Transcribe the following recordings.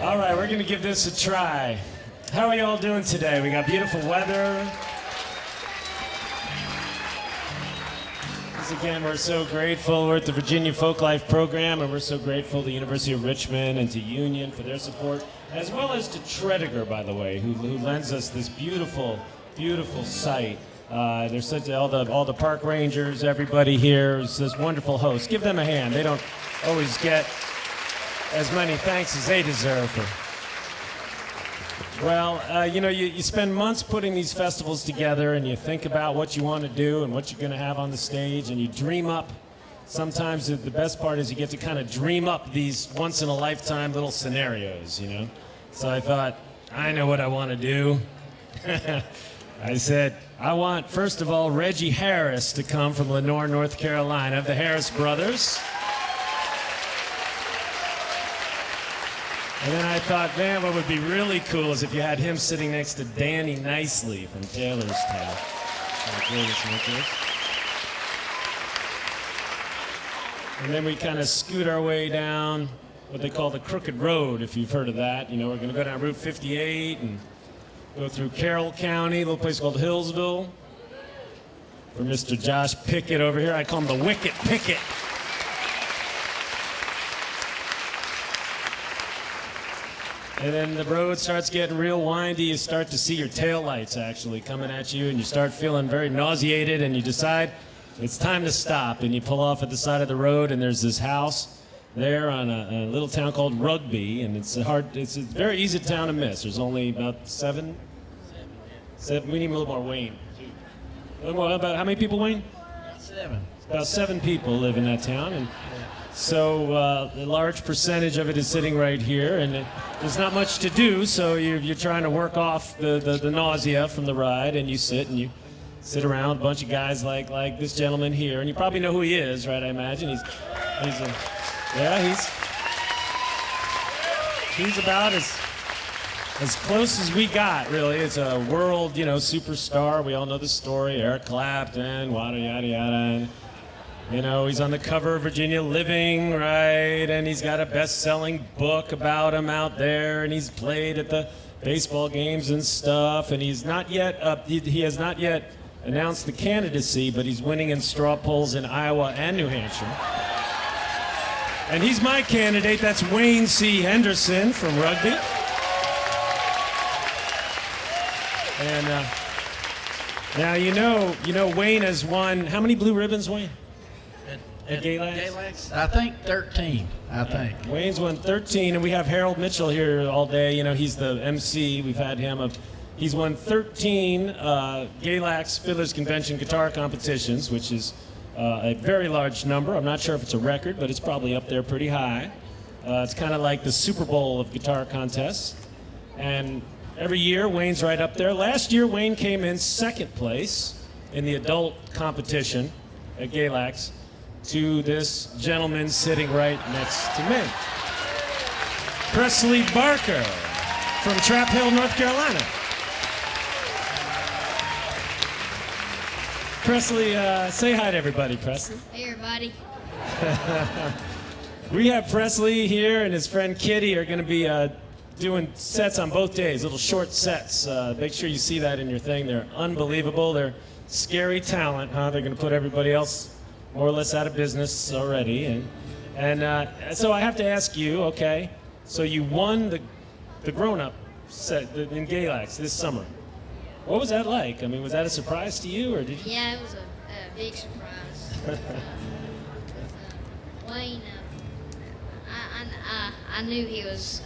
All right, we're gonna give this a try. How are you all doing today? We got beautiful weather. Once again, we're so grateful. We're at the Virginia Folk-Life program, and we're so grateful to the University of Richmond and to Union for their support, as well as to Tredegar, by the way, who lends us this beautiful, beautiful site. There's such all the park rangers, everybody here is this wonderful host. Give them a hand. They don't always get as many thanks as they deserve for. Well, you spend months putting these festivals together, and you think about what you want to do and what you're going to have on the stage, and you dream up. Sometimes the best part is you get to kind of dream up these once-in-a-lifetime little scenarios, you know? So I thought, I know what I want to do. I said, I want, first of all, Reggie Harris to come from Lenoir, North Carolina, the Harris brothers. And then I thought, man, what would be really cool is if you had him sitting next to Danny Knicely from Taylorstown. And then we kind of scoot our way down what they call the Crooked Road, if you've heard of that. You know, we're going to go down Route 58 and go through Carroll County, a little place called Hillsville. For Mr. Josh Pickett over here, I call him the Wicked Pickett. And then the road starts getting real windy. You start to see your taillights actually coming at you, and you start feeling very nauseated, and you decide it's time to stop. And you pull off at the side of the road, and there's this house there on a little town called Rugby, and it's a very easy town to miss. There's only about seven. We need a little more, Wayne. About how many people, Wayne? 7. About 7 people live in that town, and so a large percentage of it is sitting right here, and there's not much to do, so you're trying to work off the nausea from the ride, and you sit around, a bunch of guys like this gentleman here, and you probably know who he is, right? I imagine he's about as close as we got, really. It's a world, superstar. We all know the story. Eric Clapton, yada yada yada. He's on the cover of Virginia Living, right? And he's got a best-selling book about him out there, and he's played at the baseball games and stuff. And he's not yet he has not yet announced the candidacy, but he's winning in straw polls in Iowa and New Hampshire. And he's my candidate. That's Wayne C. Henderson from Rugby. And now you know Wayne has won. How many blue ribbons, Wayne? At Galax? I think 13. Wayne's won 13, and we have Harold Mitchell here all day. He's the MC. We've had him. He's won 13 Galax Fiddlers Convention guitar competitions, which is a very large number. I'm not sure if it's a record, but it's probably up there pretty high. It's kind of like the Super Bowl of guitar contests. And every year, Wayne's right up there. Last year, Wayne came in second place in the adult competition at Galax to this gentleman sitting right next to me. Presley Barker from Trap Hill, North Carolina. Presley, say hi to everybody, Presley. Hey, everybody. We have Presley here and his friend Kitty are going to be doing sets on both days, little short sets. Make sure you see that in your thing. They're unbelievable. They're scary talent, huh? They're going to put everybody else more or less out of business already. And so I have to ask you, okay, so you won the grown-up set in Galax this summer. What was that like? I mean, was that a surprise to you, or did you? Yeah, it was a big surprise. Wayne, I knew he was,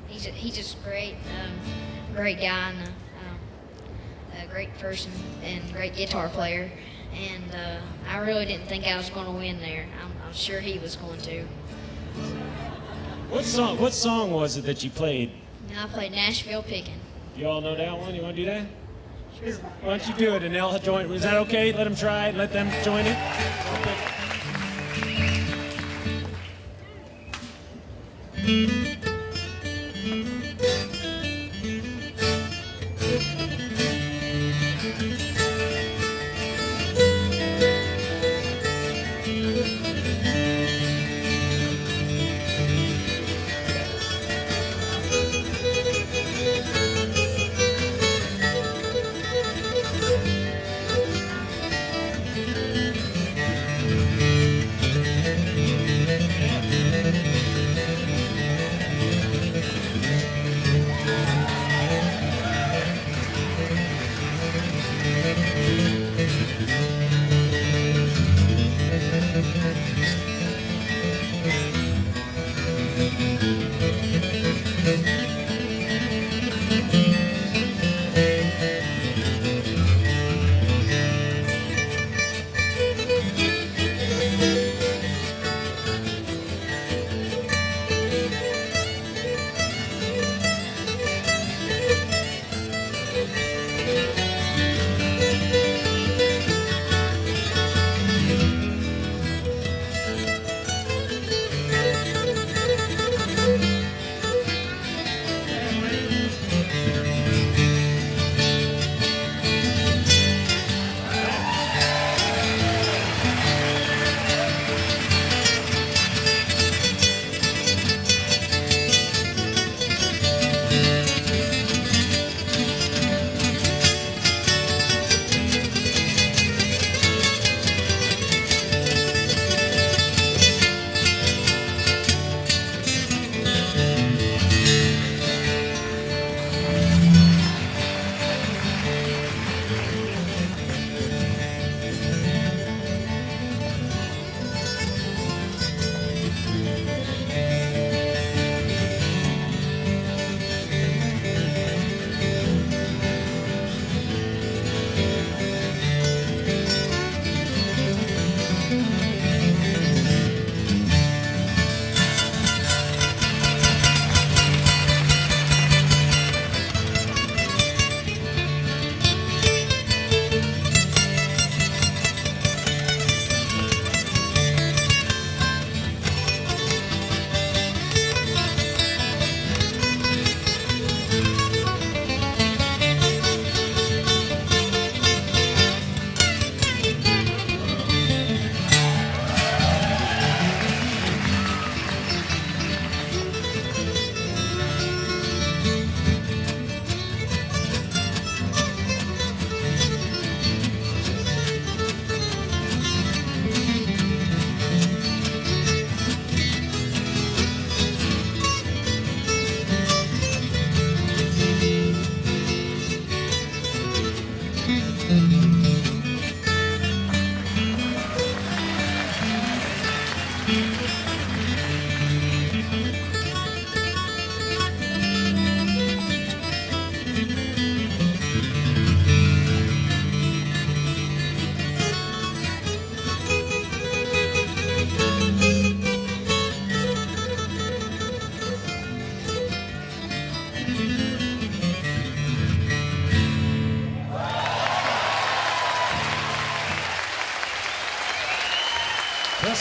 he's just great, great guy, and a great person, and great guitar player. And I really didn't think I was going to win there. I'm sure he was going to. What song was it that you played? I played Nashville Pickin'. You all know that one? You want to do that? Sure. Why don't you do it and they'll join? Is that okay? Let them try it. Let them join it. Okay.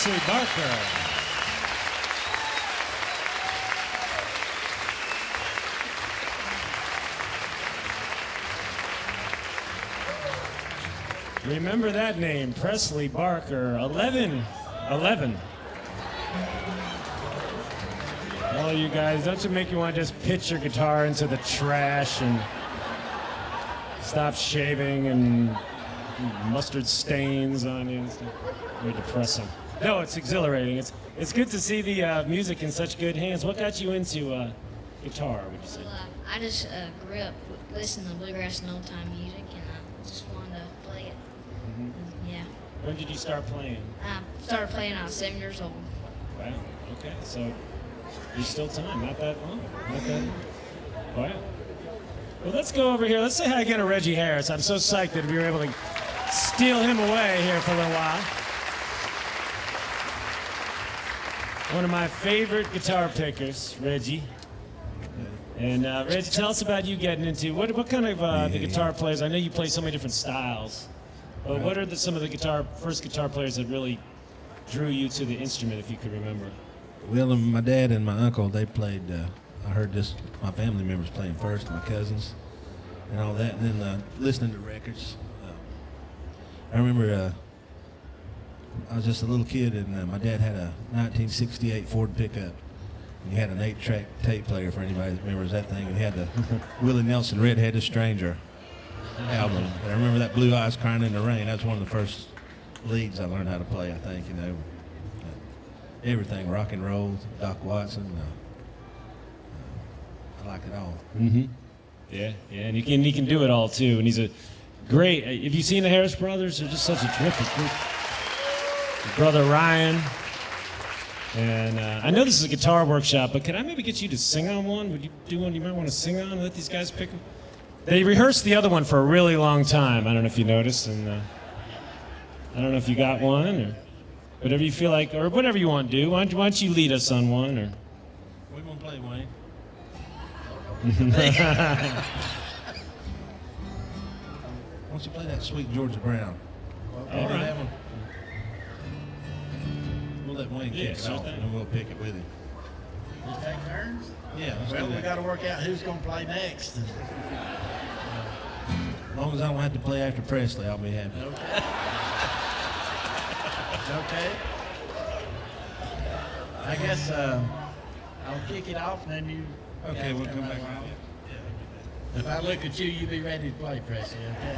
Presley Barker. Remember that name, Presley Barker, 11. All you guys, don't you make you want to just pitch your guitar into the trash and stop shaving and mustard stains on you and stuff? Very depressing. No, it's exhilarating. It's good to see the music in such good hands. What got you into guitar, would you say? Well, I just grew up listening to bluegrass and old-time music, and I just wanted to play it. Yeah. When did you start playing? I started playing when I was 7 years old. Wow, okay, so there's still time, not that long, Wow. Well, let's go over here. Let's say hi again to Reggie Harris. I'm so psyched that we were able to steal him away here for a little while. One of my favorite guitar pickers, Reggie. And Reggie, tell us about you getting into, what kind of the guitar players, I know you play so many different styles, but what are some of the first guitar players that really drew you to the instrument, if you could remember? Well, my dad and my uncle, they played, I heard just my family members playing first, my cousins and all that, and then listening to records. I remember I was just a little kid, and my dad had a 1968 Ford pickup. He had an 8-track tape player, for anybody that remembers that thing, and he had the Willie Nelson Red-Headed Stranger album. And I remember that Blue Eyes Crying in the Rain. That was one of the first leads I learned how to play, I think, everything, rock and roll, Doc Watson. I like it all. Mm-hmm. Yeah, and he can do it all too. And he's a great. Have you seen the Harris brothers? They're just such a terrific group. His brother Ryan. And I know this is a guitar workshop, but can I maybe get you to sing on one? Would you do one you might want to sing on and let these guys pick them? They rehearsed the other one for a really long time. I don't know if you noticed, and I don't know if you got one, or whatever you feel like, or whatever you want to do. Why don't you lead us on one? Or We won't play, Wayne. Why don't you play that Sweet Georgia Brown? All right. That one? We'll let Wayne kick it off, and then we'll pick it with him. We take turns? Yeah, let's Well, do we that. got to work out who's going to play next. As long as I don't have to play after Presley, I'll be happy. Okay. I guess I'll kick it off, and then you. Okay, we'll come back. around. If I look at you, you be ready to play, Presley. Okay.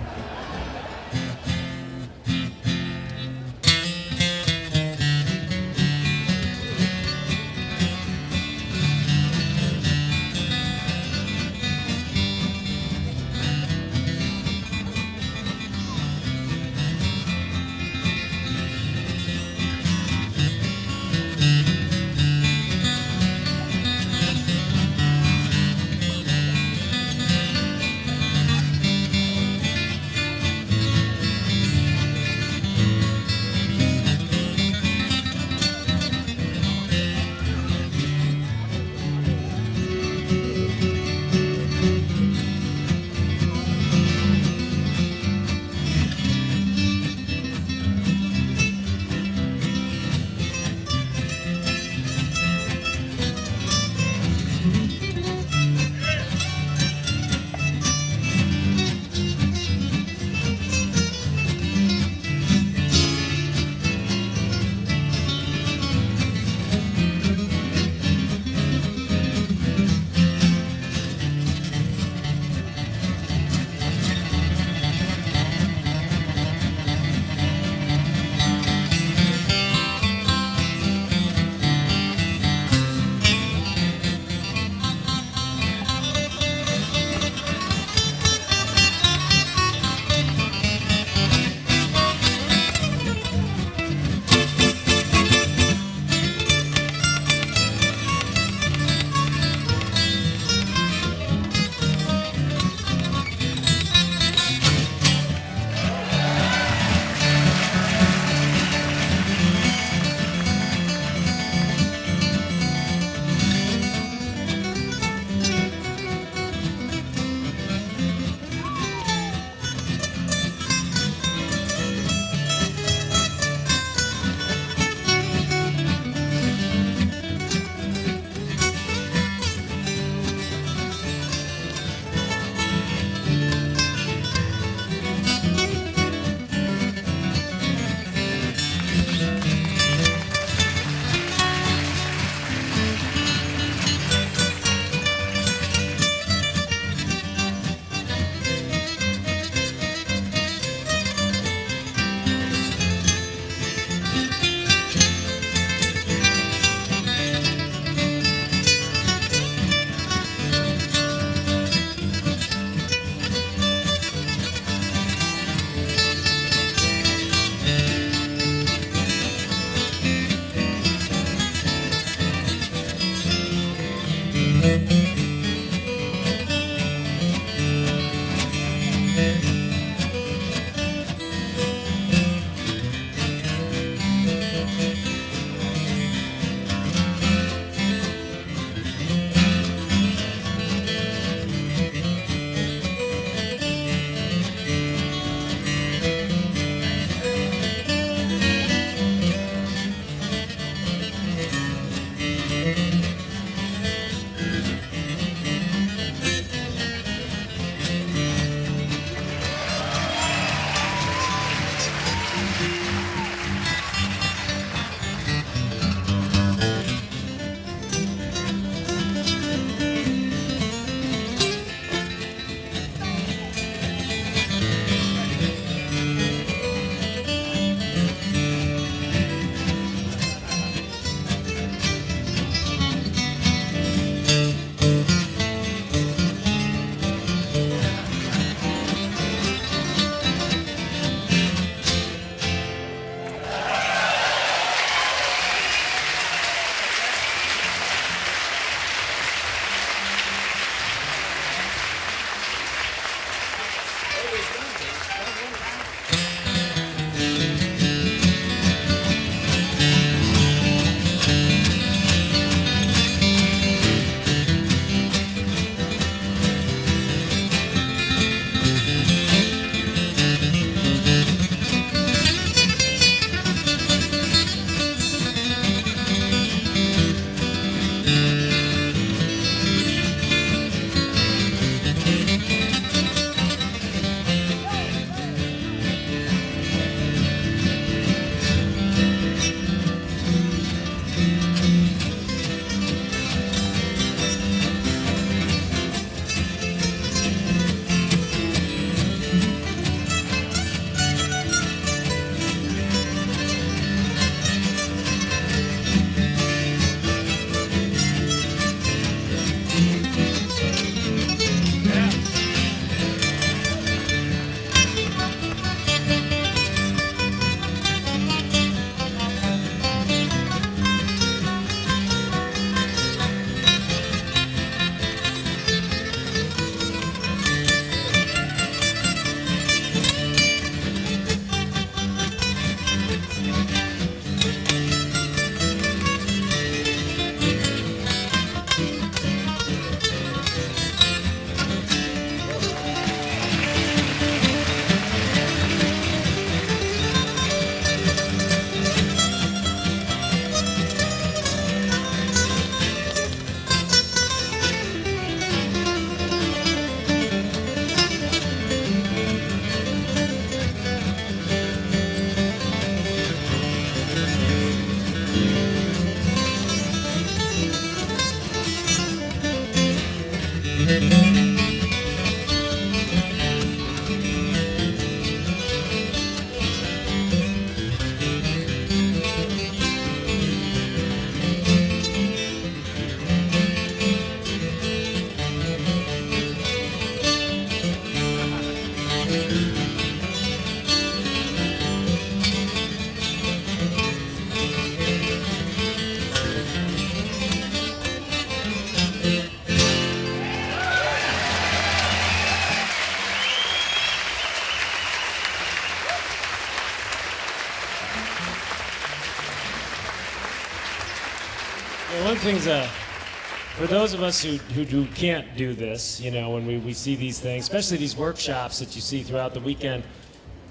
One thing's, for those of us who can't do this, you know, when we see these things, especially these workshops that you see throughout the weekend,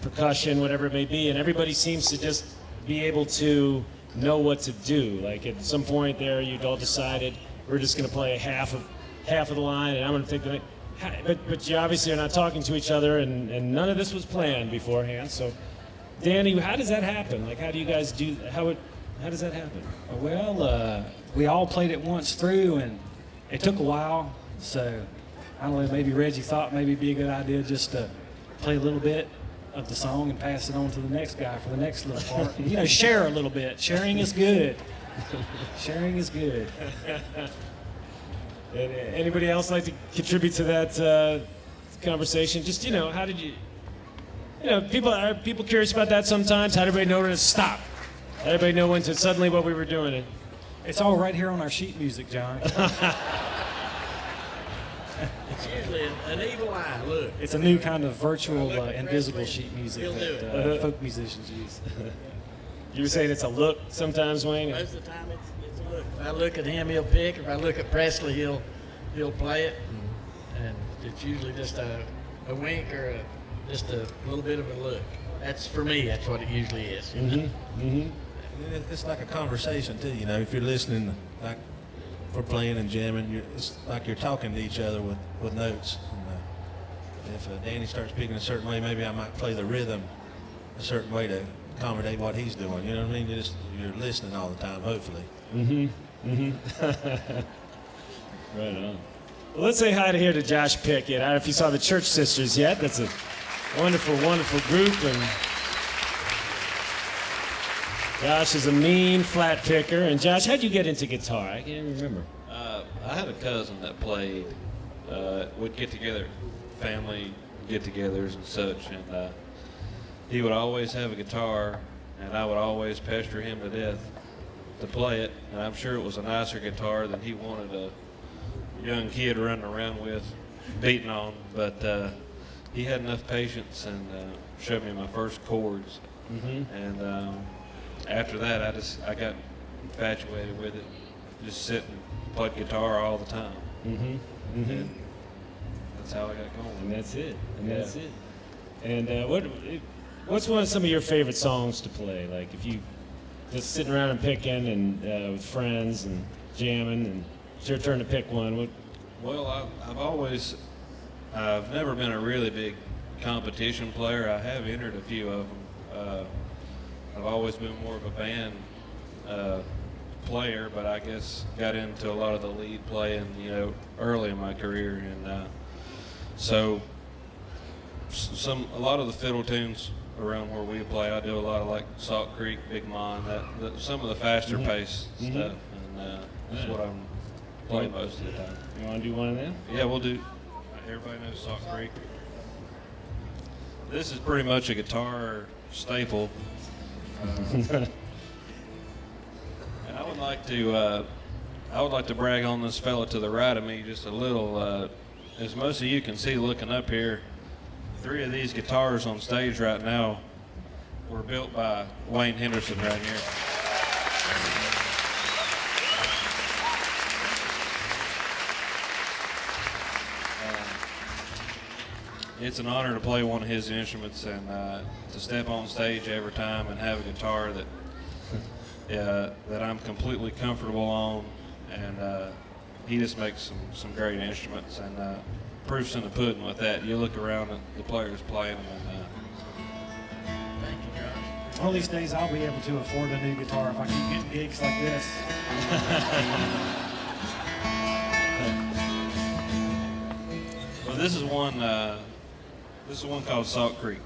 percussion, whatever it may be, and everybody seems to just be able to know what to do. Like at some point there, you'd all decided we're just going to play half of the line, and I'm going to take the. But you obviously are not talking to each other, and none of this was planned beforehand. So, Danny, how does that happen? Like, how do you guys do? How does that happen? Well, we all played it once through, and it took a while. So, I don't know, maybe Reggie thought maybe it'd be a good idea just to play a little bit of the song and pass it on to the next guy for the next little part. You know, share a little bit. Sharing is good. Sharing is good. Anybody else like to contribute to that conversation? Just, you know, how did you, are people curious about that sometimes? How did everybody know when to stop? How did everybody know when to suddenly what we were doing? And it's all right here on our sheet music, John. It's usually an evil eye, look. It's a new kind of virtual, invisible sheet music He'll do that folk musicians use. You were saying it's a look sometimes, Wayne? Most of the time it's a look. If I look at him, he'll pick. If I look at Presley, he'll play it. And it's usually just a wink or just a little bit of a look. That's, for me, that's what it usually is. It's like a conversation too, you know. If you're listening, like if we're playing and jamming, it's like you're talking to each other with notes. And, if Danny starts picking a certain way, maybe I might play the rhythm a certain way to accommodate what he's doing. You know what I mean? You're listening all the time, hopefully. Right on. Well, let's say hi here to Josh Pickett. I don't know if you saw the Church Sisters yet. That's a wonderful, wonderful group. And Josh is a mean flat picker. And Josh, how'd you get into guitar? I can't even remember. I had a cousin that played, would get together, family get-togethers and such, and he would always have a guitar, and I would always pester him to death to play it, and I'm sure it was a nicer guitar than he wanted a young kid running around with, beating on, but he had enough patience and showed me my first chords, and after that I got infatuated with it, just sit and play guitar all the time, and that's how I got going. And that's it. And that's it. And what's some of your favorite songs to play? Like if you just sitting around and picking and with friends and jamming, and it's your turn to pick one. Well, I've never been a really big competition player. I have entered a few of them. I've always been more of a band player, but I guess got into a lot of the lead playing, early in my career, and so a lot of the fiddle tunes around where we play, I do a lot of like Salt Creek, Big Mon, some of the faster paced stuff, and that's what I'm playing most of the time. You want to do one of them? Yeah, we'll do. Everybody knows Salt Creek. This is pretty much a guitar staple. And I would like to brag on this fella to the right of me just a little. As most of you can see looking up here, 3 of these guitars on stage right now were built by Wayne Henderson right here. It's an honor to play one of his instruments and to step on stage every time and have a guitar that I'm completely comfortable on, and he just makes some great instruments, and proof's in the pudding with that. You look around and the players playing them, and Thank you, Josh. One of these days I'll be able to afford a new guitar if I keep getting gigs like this. This is one. This is one called Salt Creek.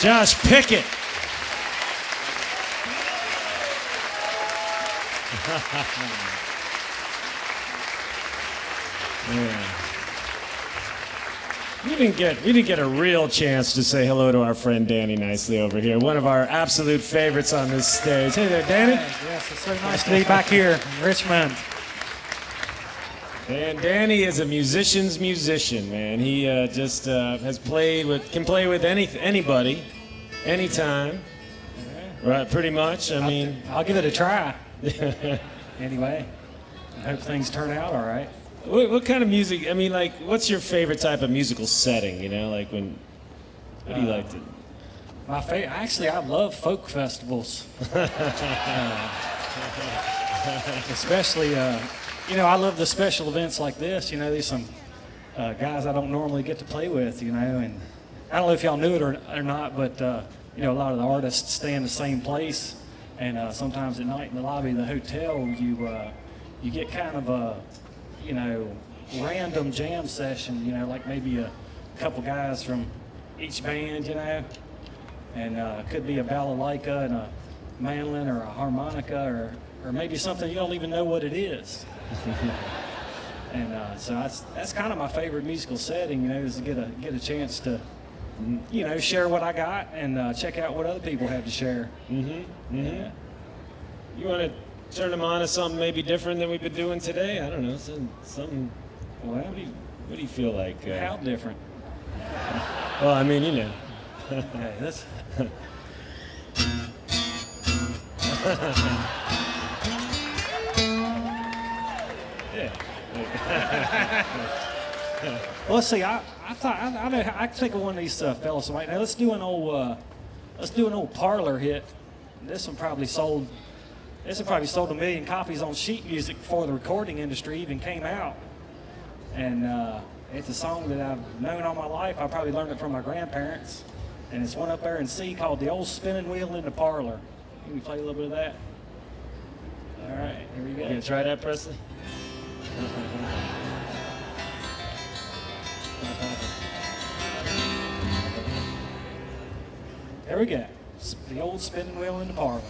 Josh Pickett. Yeah. We didn't get a real chance to say hello to our friend Danny Knicely over here, one of our absolute favorites on this stage. Hey there, Danny. Yes, it's so nice to be back here in Richmond. And Danny is a musician's musician, man. He just can play with anybody, anytime. Right, pretty much. I mean, I'll give it a try. Anyway, I hope things turn out all right. what kind of music? I mean, like, what's your favorite type of musical setting? You know, like what do you like to? Actually, I love folk festivals. Especially, I love the special events like this. You know, there's some guys I don't normally get to play with, you know, and I don't know if y'all knew it or not, but, a lot of the artists stay in the same place, and sometimes at night in the lobby of the hotel, you get kind of a, random jam session, like maybe a couple guys from each band, and it could be a balalaika and a mandolin or a harmonica or maybe something you don't even know what it is. And so that's kind of my favorite musical setting, is to get a chance to, share what I got and check out what other people have to share. Yeah. You want to turn them on to something maybe different than we've been doing today? I don't know, something. Well, What do you feel like? how different? Well, I mean, Okay, this. Yeah. Well, let's see. I thought I think of one of these fellas right now. Let's do an old parlor hit. This one probably sold a million copies on sheet music before the recording industry even came out. And it's a song that I've known all my life. I probably learned it from my grandparents. And it's one up there in C called "The Old Spinning Wheel in the Parlor." Can we play a little bit of that? All right, here we go. You gonna try that, Presley? There we go. The old spinning wheel in the parlor.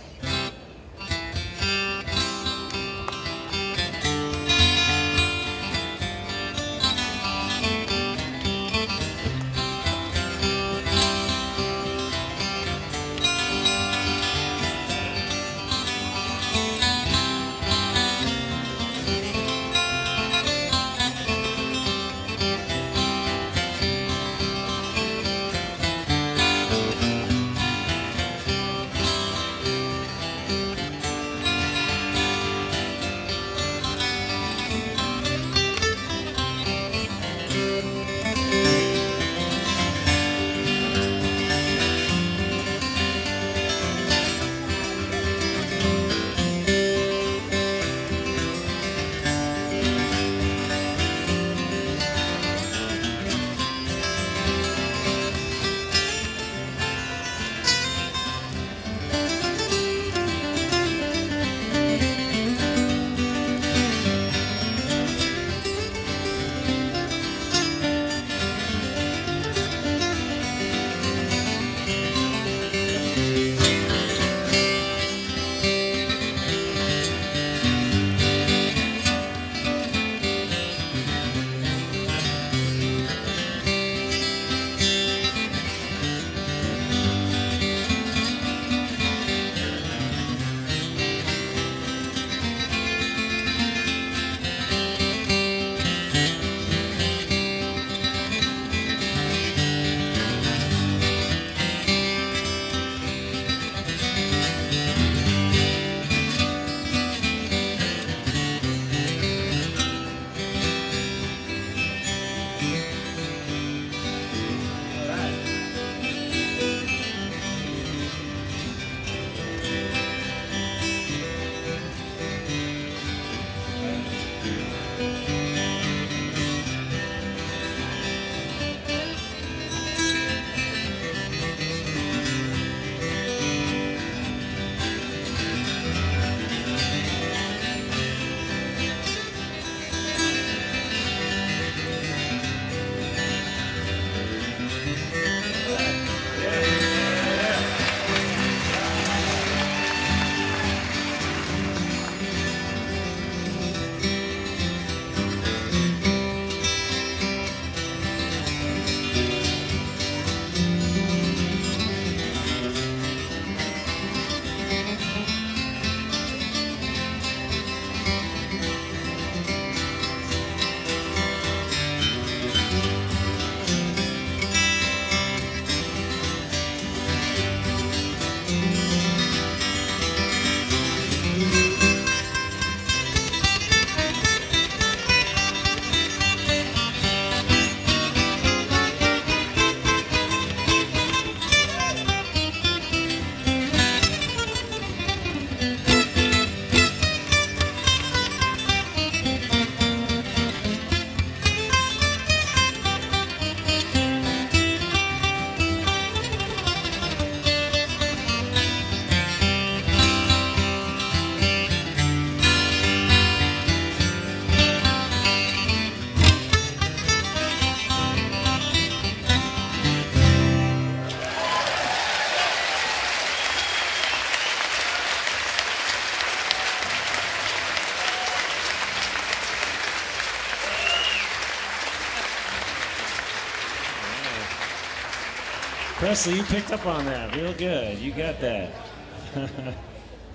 Presley, you picked up on that real good. You got that.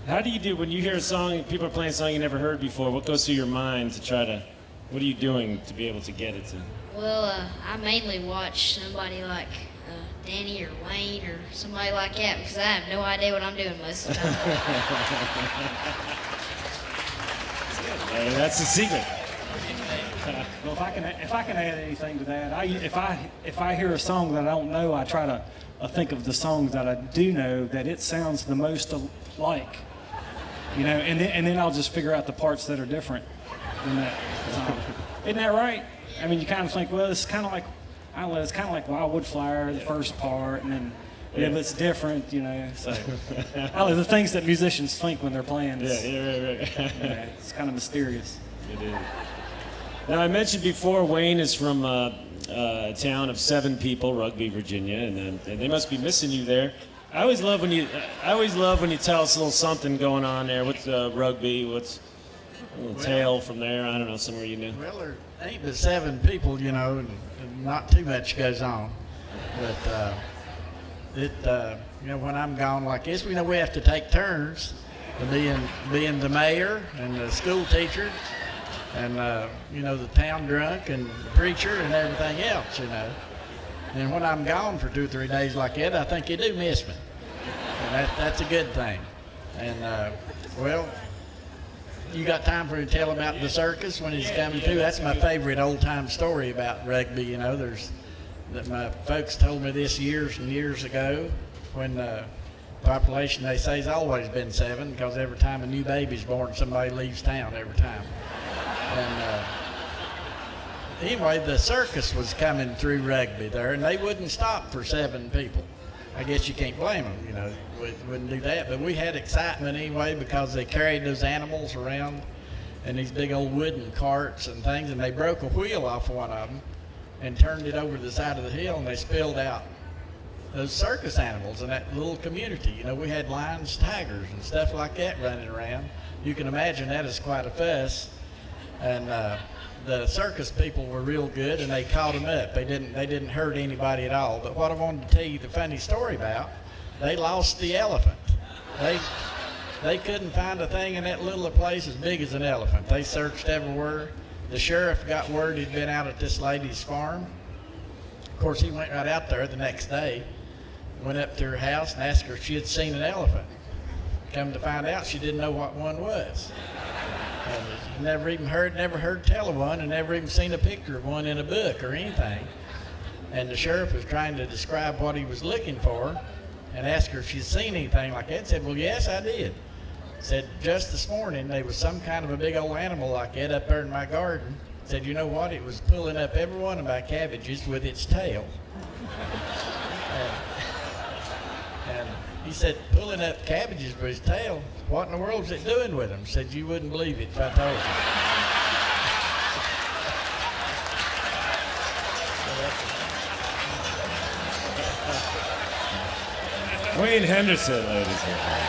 How do you do when you hear a song, people are playing a song you never heard before? What goes through your mind to try to, what are you doing to be able to get it to? Well, I mainly watch somebody like Danny or Wayne or somebody like that because I have no idea what I'm doing most of the time. That's the secret. Well, if I can add anything to that, if I hear a song that I don't know, I try to think of the songs that I do know that it sounds the most like, and then I'll just figure out the parts that are different in that song. Isn't that right? I mean, you kind of think, well, it's kind of like, I don't know, it's kind of like Wildwood Flower, the first part, and then but it's different, So I don't know, the things that musicians think when they're playing. Right. It's kind of mysterious. It is. Now, I mentioned before, Wayne is from a town of 7 people, Rugby, Virginia, and they must be missing you there. I always love when you tell us a little something going on there with Rugby. What's a little tale from there? I don't know, somewhere you knew. Well, there ain't but 7 people, and not too much goes on. But when I'm gone like this, we have to take turns, being the mayor and the school teacher, and the town drunk and the preacher and everything else, And when I'm gone for 2 or 3 days like that, I think you do miss me, and that's a good thing. And you got time for me to tell about the circus when he's coming through? That's my favorite old-time story about Rugby. That my folks told me this years and years ago when population, they say, has always been 7 because every time a new baby's born, somebody leaves town every time. And anyway, the circus was coming through Rugby there, and they wouldn't stop for 7 people. I guess you can't blame them, we wouldn't do that. But we had excitement anyway because they carried those animals around in these big old wooden carts and things, and they broke a wheel off one of them and turned it over to the side of the hill, and they spilled out those circus animals in that little community. We had lions, tigers, and stuff like that running around. You can imagine that is quite a fuss. And the circus people were real good, and they caught them up. They didn't hurt anybody at all. But what I wanted to tell you the funny story about, they lost the elephant. They couldn't find a thing in that little place as big as an elephant. They searched everywhere. The sheriff got word he'd been out at this lady's farm. Of course, he went right out there the next day, went up to her house and asked her if she had seen an elephant. Come to find out, she didn't know what one was. And never heard tell of one, and never even seen a picture of one in a book or anything. And the sheriff was trying to describe what he was looking for and asked her if she'd seen anything like that. Said, well, yes, I did. Said, just this morning, there was some kind of a big old animal like that up there in my garden. Said, you know what? It was pulling up every one of my cabbages with its tail. And he said, pulling up cabbages with his tail? What in the world is it doing with them? Said, you wouldn't believe it if I told you. Wayne Henderson, ladies and gentlemen.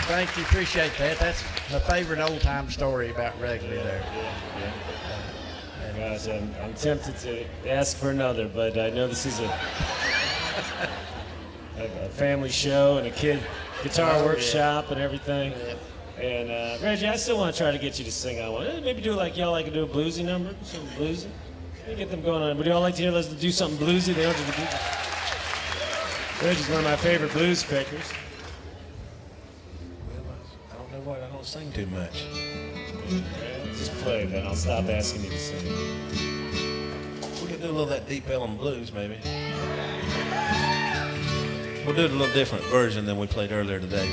Thank you, appreciate that. That's my favorite old-time story about Rugby there. Gosh, I'm tempted to ask for another, but I know this is a family show and a kid guitar workshop and everything. Yeah. And Reggie, I still want to try to get you to sing on one. Maybe do like y'all like to do a bluesy number, something bluesy. Maybe get them going on. Would y'all like to hear us do something bluesy? They don't do the blues. Reggie's one of my favorite blues pickers. Well, I don't know what. I don't sing too much. Just play, then I'll stop asking you to sing. We could do a little of that Deep Ellum blues, maybe. We'll do it a little different version than we played earlier today.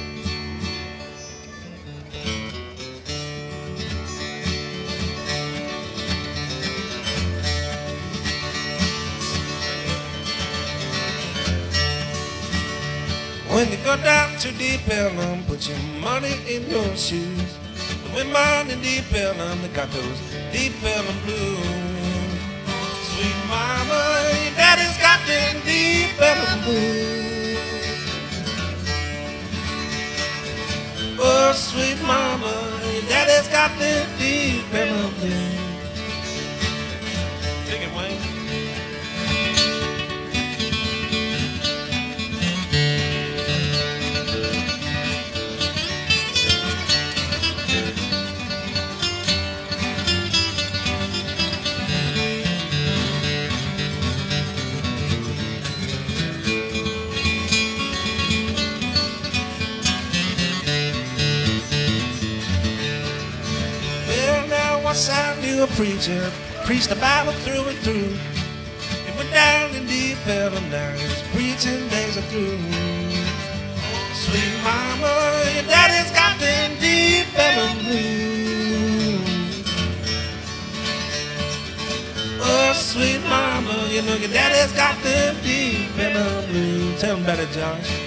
When you go down to Deep Ellum, put your money in your shoes. With mine in Deep Ellum, they got those Deep Ellum blues. Sweet mama, your daddy's got them Deep Ellum blues. Oh, sweet mama, your daddy's got them Deep Ellum blues. preacher, preached the Bible through and through. He went down in deep Ellum, now his preaching days are through. Sweet mama, your daddy's got them deep Ellum blues. Oh, sweet mama, you know your daddy's got them deep Ellum blues. Tell him about it, Josh.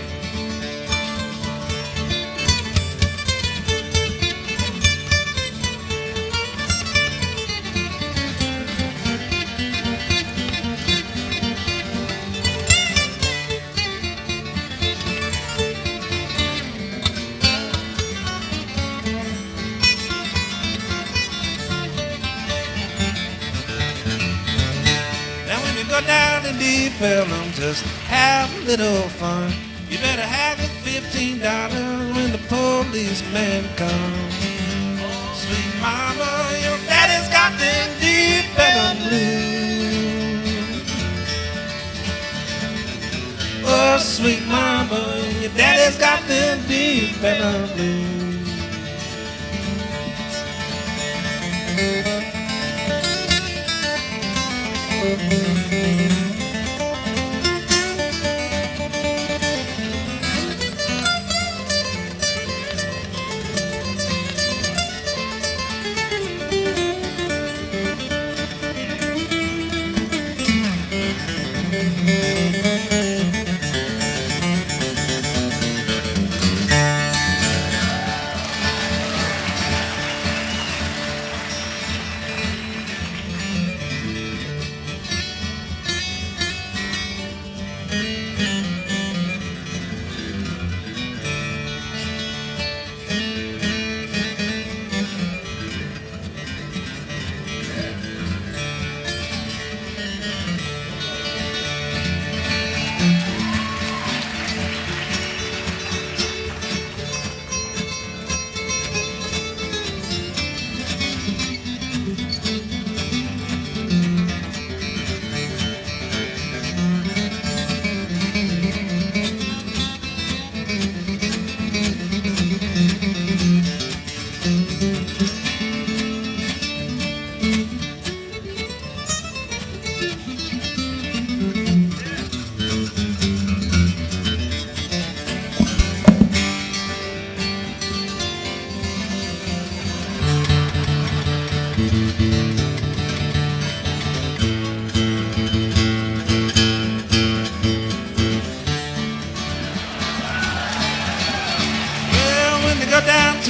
Go down in deep Ellum, just have a little fun. You better have it $15 when the policeman comes. Sweet mama, your daddy's got them deep Ellum blues. Oh, sweet mama, your daddy's got them deep Ellum blues.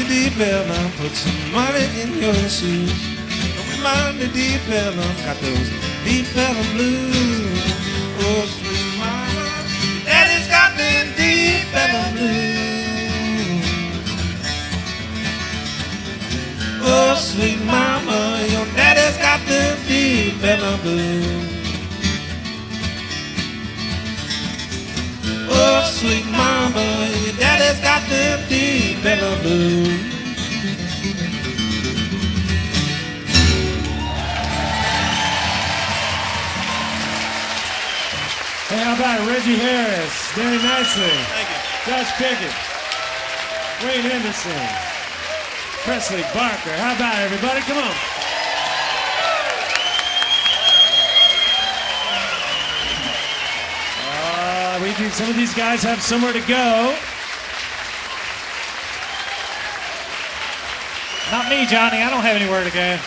Deep Ellum, put some money in your shoes. Don't remind the deep Ellum, got those deep Ellum blues. Oh, sweet mama, your daddy's got them deep Ellum blues. Oh, sweet mama, your daddy's got them deep Ellum blues. Oh, sweet mama, your daddy's got them deep Ellum blues. Hey, how about Reggie Harris, Danny Knicely, Thank you. Josh Pickett, Wayne Henderson, Presley Barker. How about it, everybody? Come on. Some of these guys have somewhere to go. Not me, Johnny. I don't have anywhere to go.